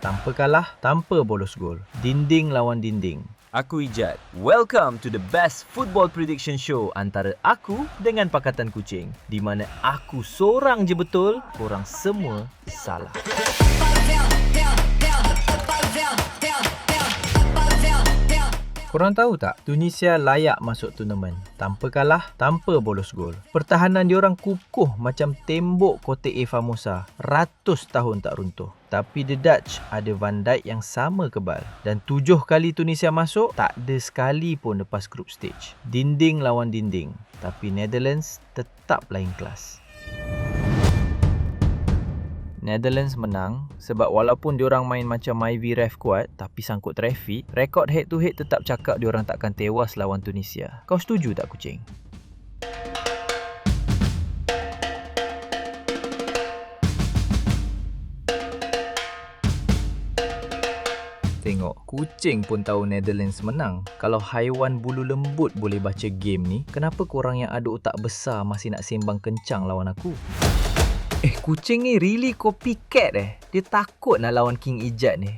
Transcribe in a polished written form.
Tanpa kalah, tanpa bolos gol. Dinding lawan dinding. Aku Ijat. Welcome to the best football prediction show antara aku dengan Pakatan Kucing, di mana aku seorang je betul, korang semua salah. Korang tahu tak, Tunisia layak masuk tournament. Tanpa kalah, tanpa bolos gol. Pertahanan diorang kukuh macam tembok Kota A Famosa. 100 tahun tak runtuh. Tapi The Dutch ada Van Dijk yang sama kebal. Dan 7 kali Tunisia masuk, tak ada sekali pun lepas group stage. Dinding lawan dinding. Tapi Netherlands tetap lain kelas. Netherlands menang sebab walaupun diorang main macam Myvi ref kuat tapi sangkut trafik, rekod head to head tetap cakap diorang takkan tewas lawan Tunisia. Kau setuju tak kucing? Tengok, kucing pun tahu Netherlands menang. Kalau haiwan bulu lembut boleh baca game ni, kenapa korang yang ada otak besar masih nak sembang kencang lawan aku? Kucing ni really copycat Dia takut nak lawan King Ijat ni.